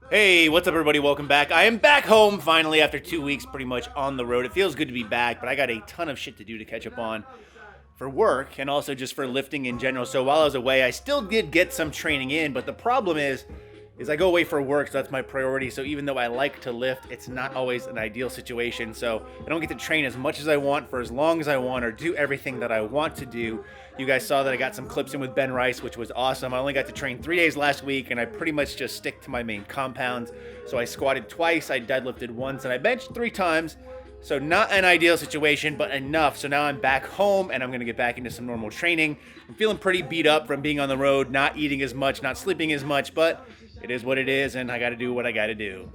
Hey, what's up, everybody? Welcome back. I am back home finally after 2 weeks pretty much on the road. It feels good to be back, but I got a ton of shit to do to catch up on for work and also just for lifting in general. So while I was away, I still did get some training in, but the problem is I go away for work, so that's my priority. So even though I like to lift, it's not always an ideal situation. So I don't get to train as much as I want for as long as I want or do everything that I want to do. You guys saw that I got some clips in with Ben Rice, which was awesome. I only got to train 3 days last week, and I pretty much just stick to my main compounds. So I squatted twice, I deadlifted once, and I benched 3 times. So not an ideal situation, but enough. So now I'm back home and I'm going to get back into some normal training. I'm feeling pretty beat up from being on the road, not eating as much, not sleeping as much, but it is what it is, and I got to do what I got to do.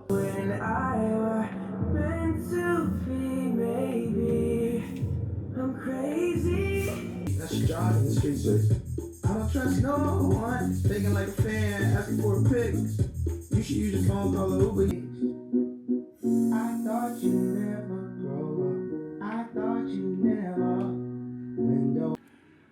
When I were meant to be, maybe I'm crazy. That's your job in the streets, I don't trust no one. Thinking like a fan, asking for a pic. You should use your phone, call Uber. I thought you never grow up. I thought you never window.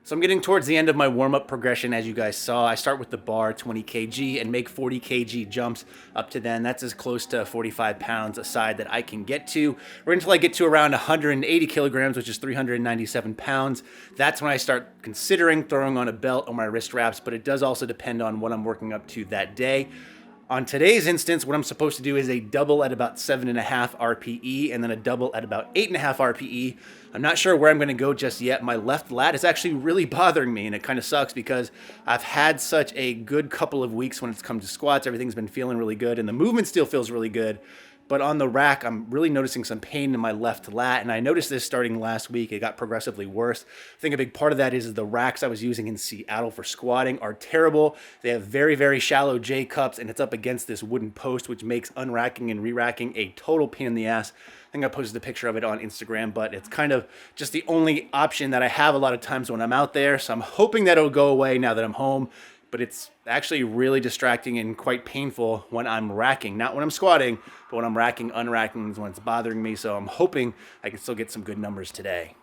So I'm getting towards the end of my warm-up progression. As you guys saw, I start with the bar 20 kg and make 40 kg jumps up to then. That's as close to 45 pounds a side that I can get to. Right until I get to around 180 kilograms, which is 397 pounds. That's when I start considering throwing on a belt or my wrist wraps, but it does also depend on what I'm working up to that day. On today's instance, what I'm supposed to do is a double at about 7.5 RPE and then a double at about 8.5 RPE. I'm not sure where I'm going to go just yet. My left lat is actually really bothering me, and it kind of sucks because I've had such a good couple of weeks when it's come to squats. Everything's been feeling really good, and the movement still feels really good. But on the rack, I'm really noticing some pain in my left lat, and I noticed this starting last week. It got progressively worse. I think a big part of that is the racks I was using in Seattle for squatting are terrible. They have very, very shallow J-cups, and it's up against this wooden post, which makes unracking and re-racking a total pain in the ass. I think I posted a picture of it on Instagram, but it's kind of just the only option that I have a lot of times when I'm out there. So I'm hoping that it'll go away now that I'm home. But it's actually really distracting and quite painful when I'm racking. Not when I'm squatting, but when I'm racking, unracking is when it's bothering me. So I'm hoping I can still get some good numbers today.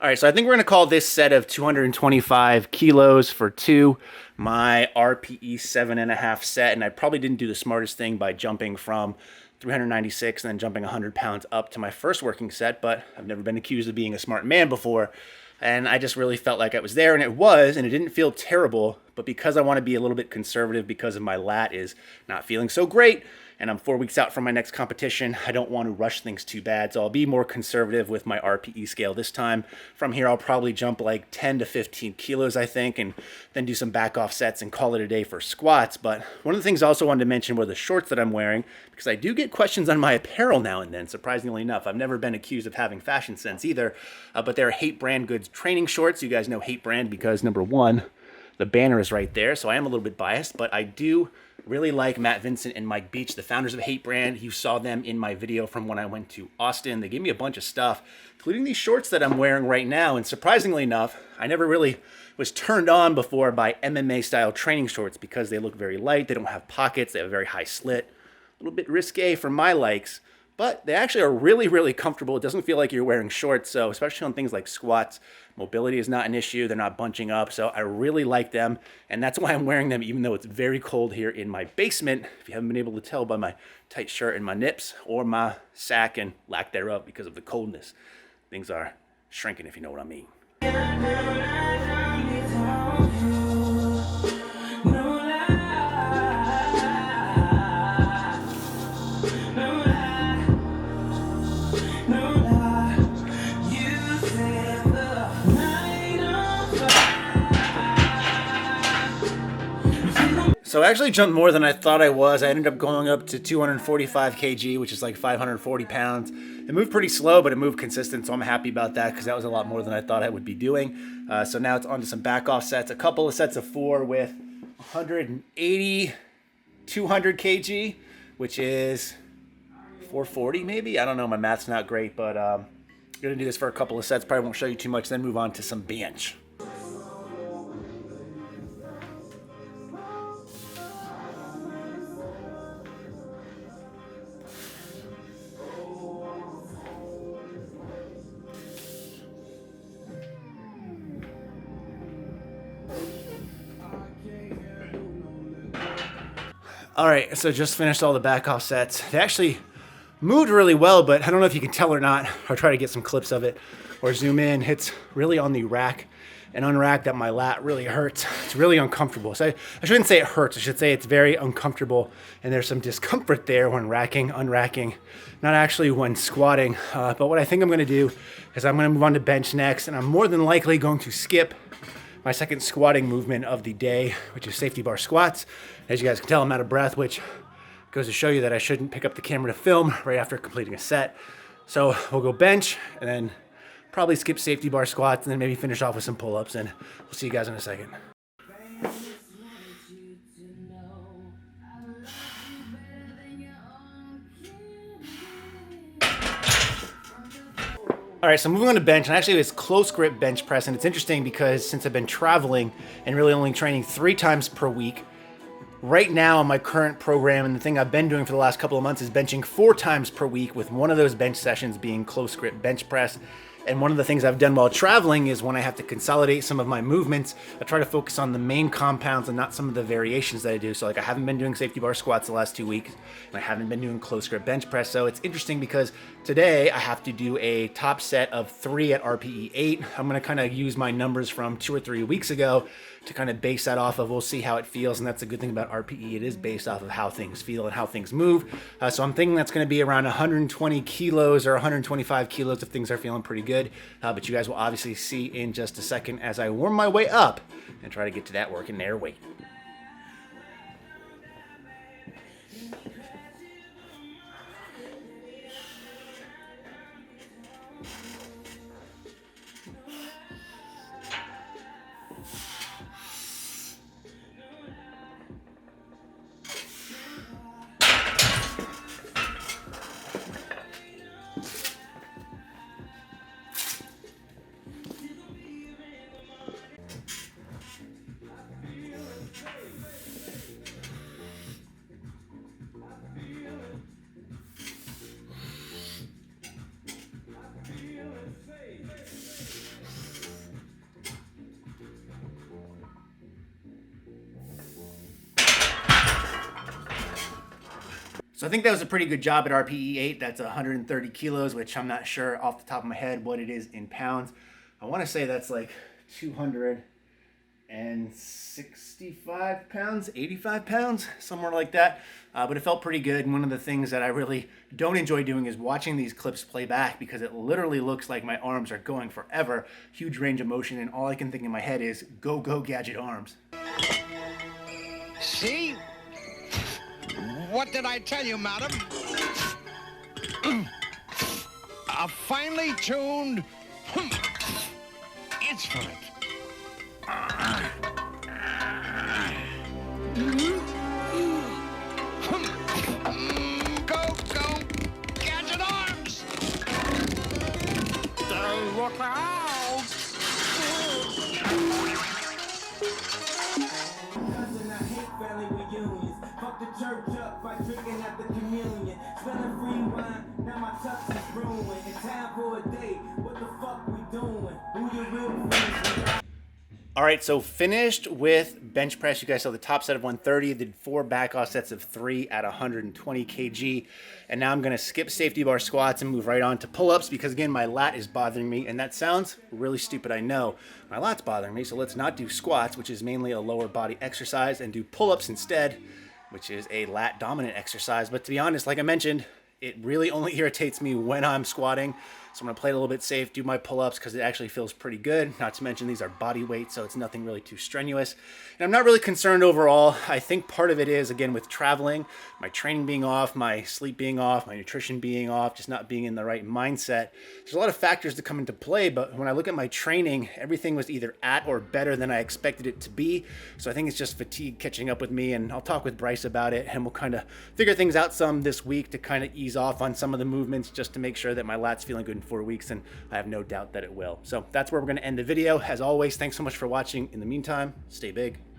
All right, so I think we're going to call this set of 225 kilos for 2 my RPE 7.5 set, and I probably didn't do the smartest thing by jumping from 396 and then jumping 100 pounds up to my first working set, but I've never been accused of being a smart man before, and I just really felt like I was there, and it was, and it didn't feel terrible, but because I want to be a little bit conservative because of my lat is not feeling so great, and I'm 4 weeks out from my next competition, I don't want to rush things too bad, so I'll be more conservative with my RPE scale this time. From here, I'll probably jump like 10 to 15 kilos, I think, and then do some back off sets and call it a day for squats. But one of the things I also wanted to mention were the shorts that I'm wearing, because I do get questions on my apparel now and then, surprisingly enough. I've never been accused of having fashion sense either, but they're Hate Brand Goods training shorts. You guys know Hate Brand because, number one, the banner is right there, so I am a little bit biased, but I do really like Matt Vincent and Mike Beach, the founders of Hate Brand. You saw them in my video from when I went to Austin. They gave me a bunch of stuff, including these shorts that I'm wearing right now. And surprisingly enough, I never really was turned on before by MMA style training shorts because they look very light. They don't have pockets. They have a very high slit. A little bit risque for my likes, but they actually are really, really comfortable. It doesn't feel like you're wearing shorts. So especially on things like squats, mobility is not an issue. They're not bunching up. So I really like them. And that's why I'm wearing them, even though it's very cold here in my basement. If you haven't been able to tell by my tight shirt and my nips or my sack and lack thereof because of the coldness, things are shrinking, if you know what I mean. So I actually jumped more than I thought I was. I ended up going up to 245 kg, which is like 540 pounds. It moved pretty slow, but it moved consistent, so I'm happy about that because that was a lot more than I thought I would be doing. So now it's on to some back off sets, a couple of sets of 4 with 180, 200 kg, which is 440 maybe. I don't know. My math's not great, but gonna do this for a couple of sets. Probably won't show you too much. Then move on to some bench. All right, so just finished all the back off sets. They actually moved really well, but I don't know if you can tell or not. I'll try to get some clips of it or zoom in. It's really on the rack and unrack that my lat really hurts. It's really uncomfortable. So I shouldn't say it hurts. I should say it's very uncomfortable, and there's some discomfort there when racking, unracking, not actually when squatting. But what I think I'm gonna do is I'm gonna move on to bench next, and I'm more than likely going to skip my second squatting movement of the day, which is safety bar squats. As you guys can tell, I'm out of breath, which goes to show you that I shouldn't pick up the camera to film right after completing a set. So we'll go bench and then probably skip safety bar squats and then maybe finish off with some pull-ups, and we'll see you guys in a second. All right, so moving on to bench, and actually it's close grip bench press, and it's interesting because since I've been traveling and really only training 3 times per week, right now my current program and the thing I've been doing for the last couple of months is benching 4 times per week, with one of those bench sessions being close grip bench press. And one of the things I've done while traveling is when I have to consolidate some of my movements, I try to focus on the main compounds and not some of the variations that I do. So like I haven't been doing safety bar squats the last 2 weeks, and I haven't been doing close grip bench press. So it's interesting because today I have to do a top set of 3 at RPE 8. I'm gonna kind of use my numbers from 2 or 3 weeks ago to kind of base that off of. We'll see how it feels, and that's a good thing about RPE. It is based off of how things feel and how things move. So I'm thinking that's going to be around 120 kilos or 125 kilos if things are feeling pretty good. But you guys will obviously see in just a second as I warm my way up and try to get to that working air weight. So I think that was a pretty good job at RPE 8. That's 130 kilos, which I'm not sure off the top of my head what it is in pounds. I want to say that's like 265 pounds, 85 pounds, somewhere like that. But it felt pretty good. And one of the things that I really don't enjoy doing is watching these clips play back, because it literally looks like my arms are going forever. Huge range of motion, and all I can think in my head is go, go, gadget arms. See? What did I tell you, madam? A finely tuned instrument. Go, go, gadget arms! Look out! Cousin, I hate family reunions. Fuck the church up by drinking at the communion. Spilling free wine, now my tux is ruined. In time for a date, what the fuck we doing? Who your real friends? All right, so finished with bench press. You guys saw the top set of 130, did 4 back off sets of 3 at 120 kg. And now I'm gonna skip safety bar squats and move right on to pull-ups, because again, my lat is bothering me, and that sounds really stupid, I know. My lat's bothering me, so let's not do squats, which is mainly a lower body exercise, and do pull-ups instead, which is a lat dominant exercise. But to be honest, like I mentioned, it really only irritates me when I'm squatting. So I'm gonna play it a little bit safe, do my pull-ups because it actually feels pretty good. Not to mention these are body weight, so it's nothing really too strenuous. And I'm not really concerned overall. I think part of it is, again, with traveling, my training being off, my sleep being off, my nutrition being off, just not being in the right mindset. There's a lot of factors that come into play, but when I look at my training, everything was either at or better than I expected it to be. So I think it's just fatigue catching up with me, and I'll talk with Bryce about it, and we'll kind of figure things out some this week to kind of ease off on some of the movements just to make sure that my lat's feeling good in 4 weeks, and I have no doubt that it will. So that's where we're going to end the video. As always, thanks so much for watching. In the meantime, stay big.